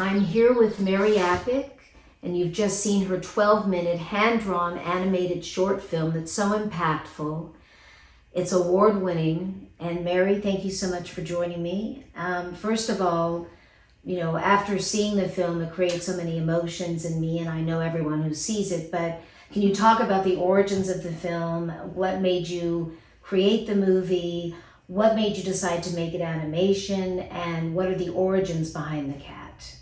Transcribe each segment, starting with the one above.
I'm here with Mary Appick and you've just seen her 12-minute hand-drawn animated short film that's so impactful. It's award-winning. And Mary, thank you so much for joining me. First of all, after seeing the film, it creates so many emotions in me, and I know everyone who sees it, but can you talk about the origins of the film? What made you create the movie? What made you decide to make it animation? And what are the origins behind the cat?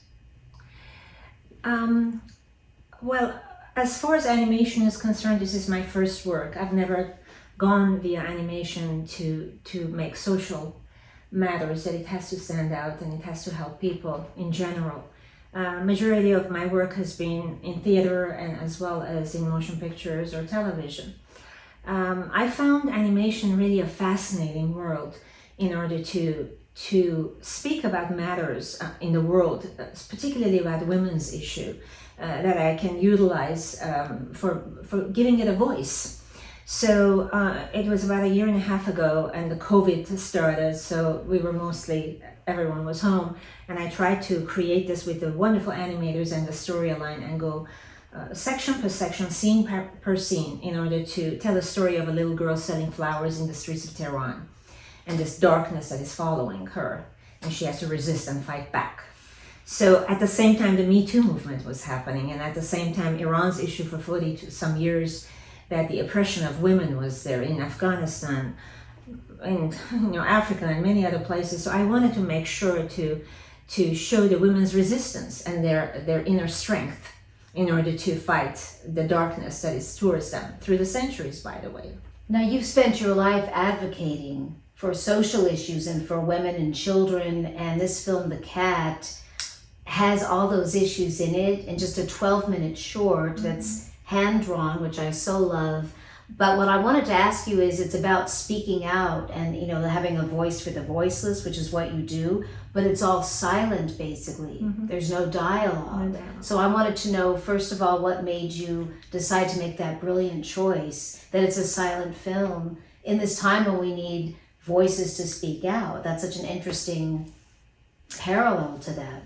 Well, as far as animation is concerned, this is my first work. I've never gone via animation to make social matters, that it has to stand out and it has to help people in general. Majority of my work has been in theater and as well as in motion pictures or television. I found animation really a fascinating world in order to speak about matters in the world, particularly about women's issue, that I can utilize for giving it a voice. So it was about a year and a half ago, and the COVID started, so everyone was home, and I tried to create this with the wonderful animators and the storyline and go section per section, scene per scene, in order to tell the story of a little girl selling flowers in the streets of Tehran, and this darkness that is following her, and she has to resist and fight back. So at the same time, the Me Too movement was happening, and at the same time, Iran's issue for some years that the oppression of women was there in Afghanistan, in Africa and many other places. So I wanted to make sure to show the women's resistance and their inner strength in order to fight the darkness that is towards them through the centuries, by the way. Now, you've spent your life advocating for social issues and for women and children, and this film, The Cat, has all those issues in it, and just a 12-minute short that's hand-drawn, which I so love. But what I wanted to ask you is, it's about speaking out and having a voice for the voiceless, which is what you do, but it's all silent, basically. There's no dialogue. So I wanted to know, first of all, what made you decide to make that brilliant choice that it's a silent film in this time when we need voices to speak out? That's such an interesting parallel to that.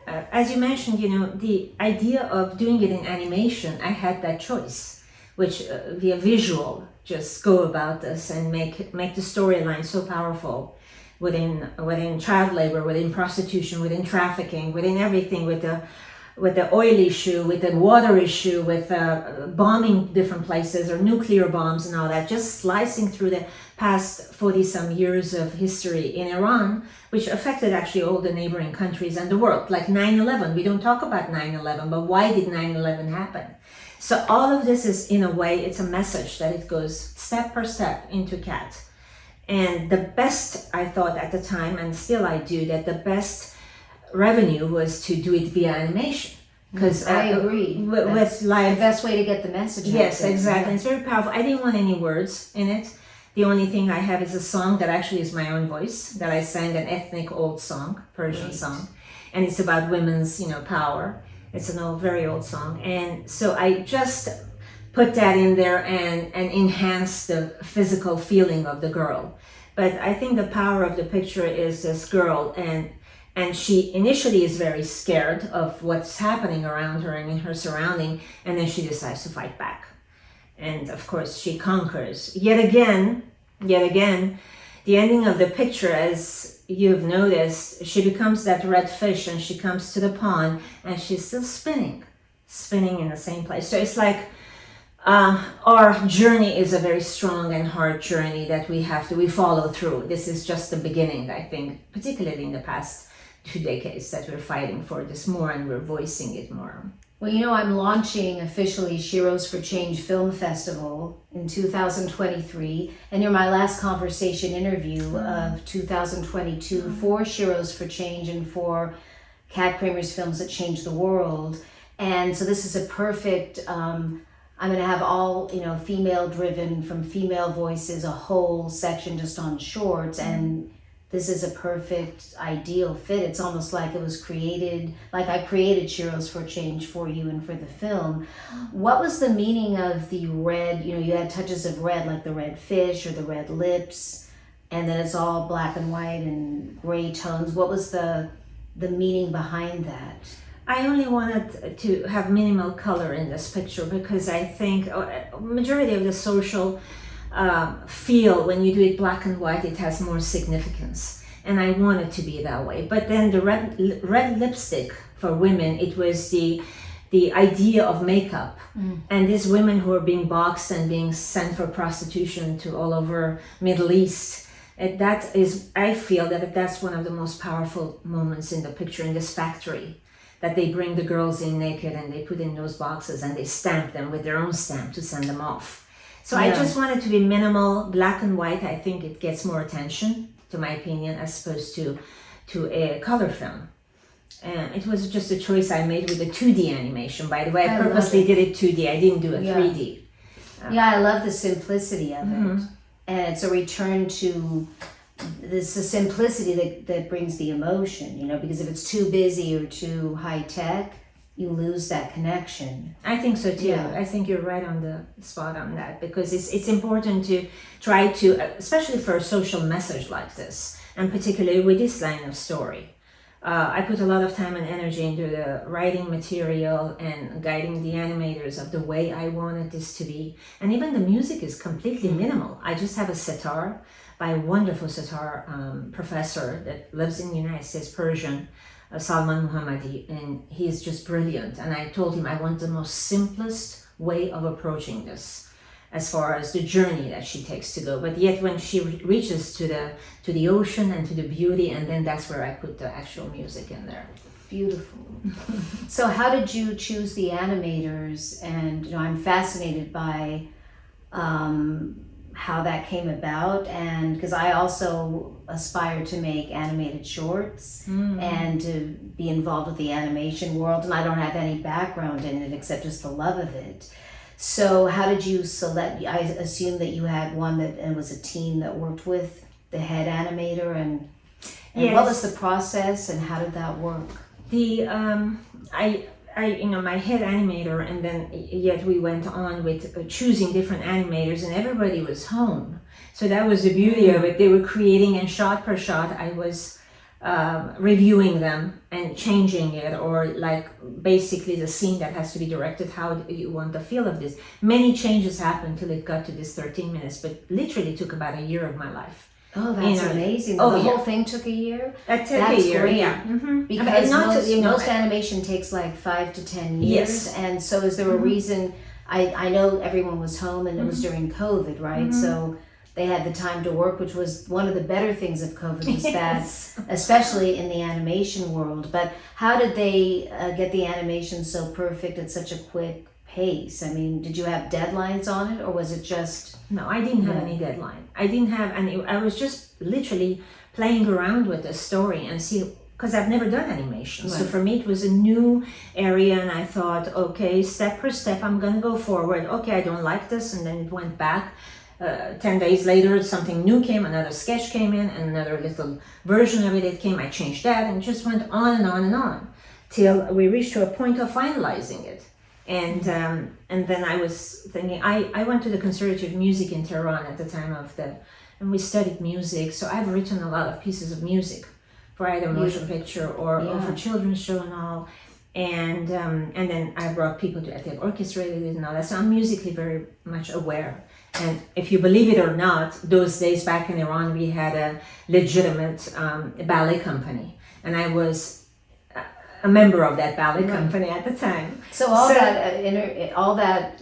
As you mentioned, the idea of doing it in animation, I had that choice, which via visual, just go about this and make the storyline so powerful within child labor, within prostitution, within trafficking, within everything, with the oil issue, with the water issue, with bombing different places or nuclear bombs and all that, just slicing through the past 40-some years of history in Iran, which affected actually all the neighboring countries and the world, like 9/11. We don't talk about 9/11, but why did 9/11 happen? So all of this is, in a way, it's a message that it goes step per step into Cat. And the best, I thought at the time, and still I do, that the best revenue was to do it via animation. Because I agree. With live, the best way to get the message out. Yes, exactly. It's very powerful. I didn't want any words in it. The only thing I have is a song that actually is my own voice, that I sang, an ethnic old song, Persian song. And it's about women's, power. It's an old, very old song. And so I just put that in there and enhance the physical feeling of the girl. But I think the power of the picture is this girl, and she initially is very scared of what's happening around her and in her surrounding, and then she decides to fight back. And of course she conquers. Yet again, the ending of the picture, as you've noticed, she becomes that red fish and she comes to the pond and she's still spinning in the same place. So it's like our journey is a very strong and hard journey that we follow through. This is just the beginning, I think, particularly in the past 2 decades, that we're fighting for this more and we're voicing it more. Well, I'm launching officially Sheroes for Change Film Festival in 2023, and you're my last conversation interview of 2022 for Sheroes for Change and for Kat Kramer's Films That Change the World. And so this is a perfect, I'm going to have all, female driven, from female voices, a whole section just on shorts, and this is a perfect, ideal fit. It's almost like it was created, like I created Sheroes for Change for you and for the film. What was the meaning of the red? You had touches of red, like the red fish or the red lips, and then it's all black and white and gray tones. What was the meaning behind that? I only wanted to have minimal color in this picture because I think majority of the social feel when you do it black and white, it has more significance, and I want it to be that way. But then the red lipstick for women, it was the idea of makeup, and these women who are being boxed and being sent for prostitution to all over Middle East. That is, I feel that that's one of the most powerful moments in the picture, in this factory, that they bring the girls in naked and they put in those boxes and they stamp them with their own stamp to send them off. So I just want it to be minimal, black and white. I think it gets more attention, to my opinion, as opposed to a color film. And it was just a choice I made with the 2D animation. By the way, I purposely did it 2D. I didn't do a 3D. I love the simplicity of it. And it's a return to this the simplicity that brings the emotion, you know, because if it's too busy or too high tech, you lose that connection. I think so too. Yeah. I think you're right on the spot on that, because it's important to try to, especially for a social message like this, and particularly with this line of story. I put a lot of time and energy into the writing material and guiding the animators of the way I wanted this to be. And even the music is completely minimal. I just have a sitar by a wonderful sitar professor that lives in the United States, Persian, Salman Muhammadi, and he's just brilliant. And I told him I want the most simplest way of approaching this, as far as the journey that she takes to go. But yet when she reaches to the ocean and to the beauty, and then that's where I put the actual music in there. Beautiful. So how did you choose the animators? And you know, I'm fascinated by how that came about, and because I also aspire to make animated shorts and to be involved with the animation world, and I don't have any background in it except just the love of it. So how did you select? I assume that you had one that, and was a team that worked with the head animator, and yes. What was the process and how did that work? My head animator, and then yet we went on with choosing different animators, and everybody was home. So that was the beauty of it. They were creating, and shot per shot, I was reviewing them and changing it, or like basically the scene that has to be directed, how do you want the feel of this. Many changes happened till it got to this 13 minutes, but literally took about a year of my life. Oh, that's amazing. The whole thing took a year? That took a year, great. Yeah. Mm-hmm. Because most animation takes like 5 to 10 years. Yes. And so is there a reason? I know everyone was home and it was during COVID, right? So they had the time to work, which was one of the better things of COVID, was that, especially in the animation world. But how did they get the animation so perfect at such a quick pace? I mean, did you have deadlines on it, or was it just... No, I didn't have any deadline. I didn't have any. I was just literally playing around with the story and see, because I've never done animation. Right. So for me, it was a new area, and I thought, okay, step per step, I'm going to go forward. Okay, I don't like this, and then it went back. 10 days later, something new came, another sketch came in, and another little version of it came. I changed that, and it just went on and on and on till we reached to a point of finalizing it. And then I was thinking, I went to the Conservatory of Music in Tehran at the time and we studied music. So I've written a lot of pieces of music for either motion picture or for children's show and all. And then I brought people to, I've orchestrated it and all that. So I'm musically very much aware. And if you believe it or not, those days back in Iran, we had a legitimate ballet company. And I was a member of that ballet company at the time. So all that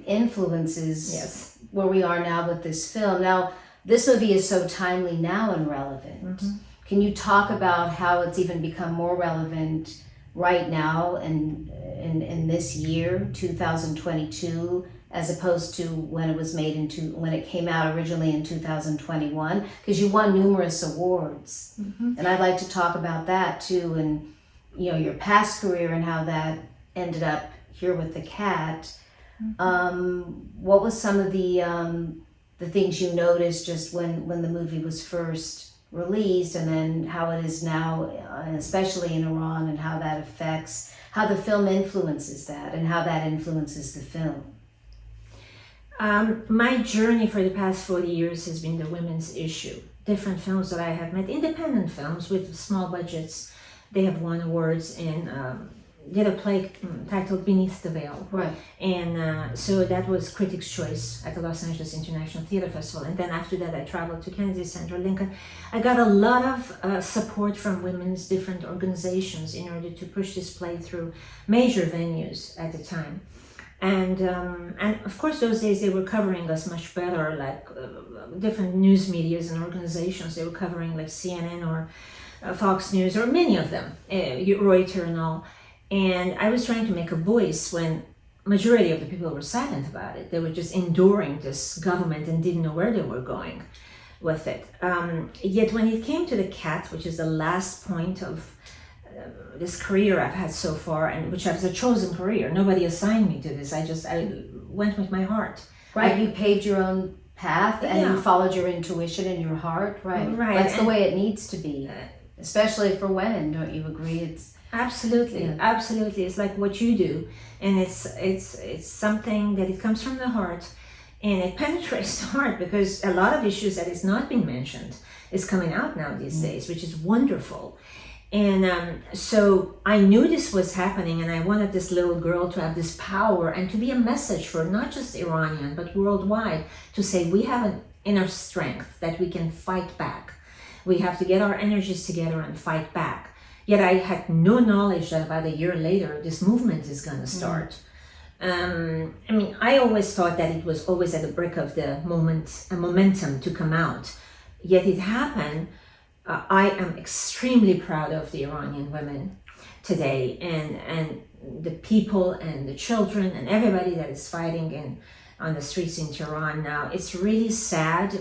influences where we are now with this film. Now, this movie is so timely now and relevant. Can you talk about how it's even become more relevant right now and in this year, 2022, as opposed to when it was made when it came out originally in 2021? Because you won numerous awards, and I'd like to talk about that too, and you know, your past career and how that ended up here with the cat. What was some of the things you noticed just when the movie was first released, and then how it is now, especially in Iran, and how that affects, how the film influences that, and how that influences the film? My journey for the past 40 years has been the women's issue. Different films that I have made, independent films with small budgets, They have won awards and did a play titled Beneath the Veil. Right. And so that was Critics' Choice at the Los Angeles International Theater Festival. And then after that, I traveled to Kennedy Center, Lincoln. I got a lot of support from women's different organizations in order to push this play through major venues at the time. And of course, those days they were covering us much better, like different news medias and organizations. They were covering like CNN or Fox News, or many of them, Reuters and all. And I was trying to make a voice when majority of the people were silent about it. They were just enduring this government and didn't know where they were going with it. Yet when it came to the cat, which is the last point of this career I've had so far, and which was a chosen career, nobody assigned me to this. I went with my heart. Right, you paved your own path and Yeah. you followed your intuition and your heart. Right. Right. That's the way it needs to be, especially for women. Don't you agree? It's Absolutely, Yeah. absolutely. It's like what you do, and it's something that it comes from the heart, and it penetrates the heart, because a lot of issues that is not being mentioned is coming out now these days, which is wonderful. And so I knew this was happening, and I wanted this little girl to have this power and to be a message for not just Iranian but worldwide, to say we have an inner strength that we can fight back. We have to get our energies together and fight back. Yet I had no knowledge that about a year later, this movement is going to start. I mean, I always thought that it was always at the brink of the moment, a momentum to come out. Yet it happened. I am extremely proud of the Iranian women today, and the people and the children and everybody that is fighting on the streets in Tehran now. It's really sad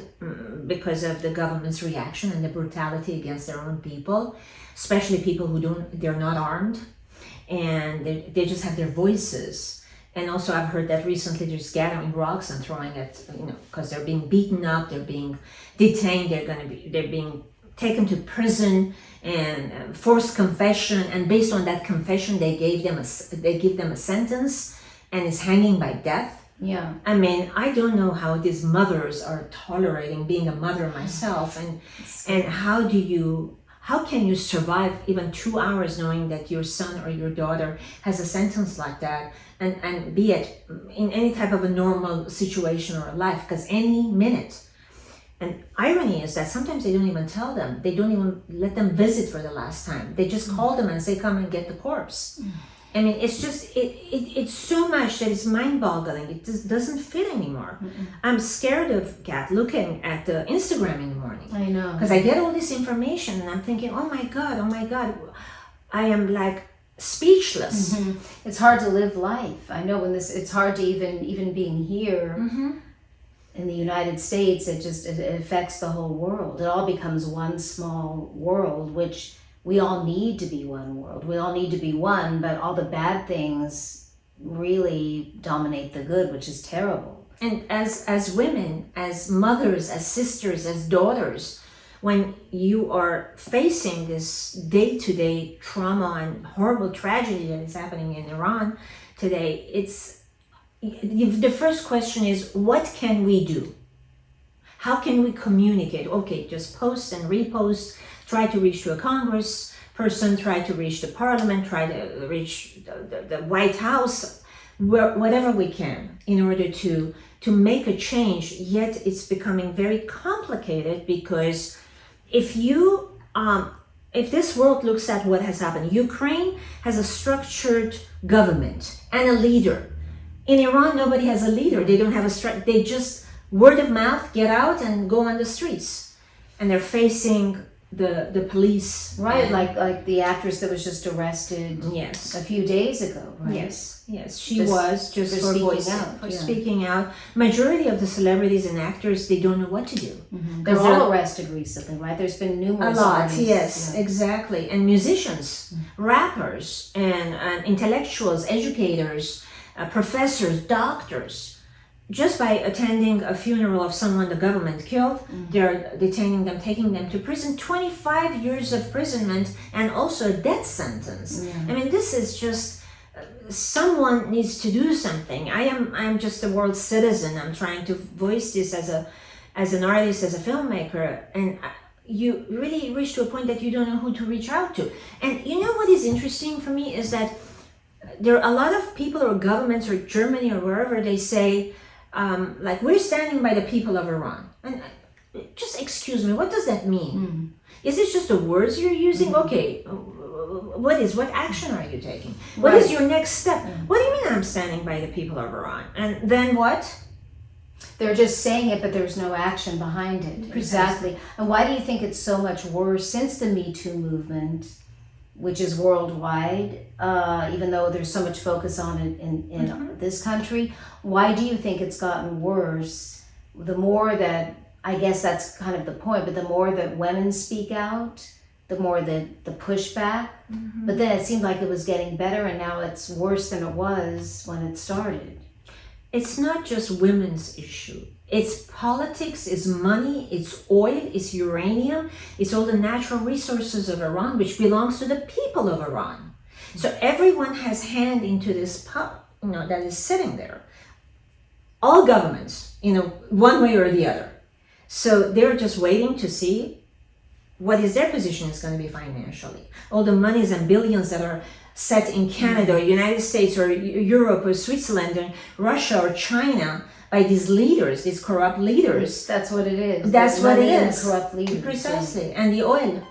because of the government's reaction and the brutality against their own people, especially people they're not armed, and they just have their voices. And also I've heard that recently there's gathering rocks and throwing it, because they're being beaten up, they're being detained, they're being taken to prison and forced confession, and based on that confession they give them a sentence, and it's hanging by death. yeah. I mean, I don't know how these mothers are tolerating being a mother myself, and how can you survive even 2 hours knowing that your son or your daughter has a sentence like that, and be it in any type of a normal situation or life, because any minute. And irony is that sometimes they don't even tell them. They don't even let them visit for the last time. They just call them and say, come and get the corpse. I mean, it's just, it's so much that it's mind-boggling. It just doesn't fit anymore. I'm scared of Kat looking at the Instagram in the morning. I know. Because I get all this information and I'm thinking, oh my God. I am like speechless. It's hard to live life. I know it's hard to even being here in the United States, it affects the whole world. It all becomes one small world, which we all need to be one world. We all need to be one, but all the bad things really dominate the good, which is terrible. And as women, as mothers, as sisters, as daughters, when you are facing this day-to-day trauma and horrible tragedy that is happening in Iran today, the first question is, what can we do? How can we communicate? Okay, just post and repost, try to reach to a Congress person, try to reach the parliament, try to reach the White House, whatever we can in order to make a change. Yet it's becoming very complicated, because if this world looks at what has happened, Ukraine has a structured government and a leader. In Iran, nobody has a leader. They don't have they just word of mouth, get out and go on the streets. And they're facing the police. Right, like the actress that was just arrested Yes. a few days ago, right? Yes. She was just for speaking out. Majority of the celebrities and actors, they don't know what to do. They're all arrested recently, right? There's been numerous A lot, artists, yes, yeah. exactly. And musicians, rappers, and intellectuals, educators, professors, doctors. Just by attending a funeral of someone the government killed, they're detaining them, taking them to prison, 25 years of imprisonment, and also a death sentence. I mean, this is just, someone needs to do something. I'm just a world citizen. I'm trying to voice this as an artist, as a filmmaker, and you really reach to a point that you don't know who to reach out to. And you know what is interesting for me is that there are a lot of people or governments or Germany or wherever, they say, like, we're standing by the people of Iran. And just excuse me, what does that mean? Is it just the words you're using? Okay, what action are you taking? What is your next step? What do you mean I'm standing by the people of Iran? And then what? They're just saying it, but there's no action behind it. Exactly. And why do you think it's so much worse since the Me Too movement, which is worldwide, even though there's so much focus on it in this country? Why do you think it's gotten worse? The more that, I guess that's kind of the point, but the more that women speak out, the more the pushback. But then it seemed like it was getting better, and now it's worse than it was when it started. It's not just women's issue. It's politics, it's money, it's oil, it's uranium, it's all the natural resources of Iran, which belongs to the people of Iran. So everyone has hand into this pot, that is sitting there. All governments, one way or the other. So they're just waiting to see what is their position is going to be financially. All the monies and billions that are set in Canada or United States or Europe or Switzerland or Russia or China by these leaders, these corrupt leaders. That's what it is. That's what it is. Corrupt leaders. Precisely. And the oil.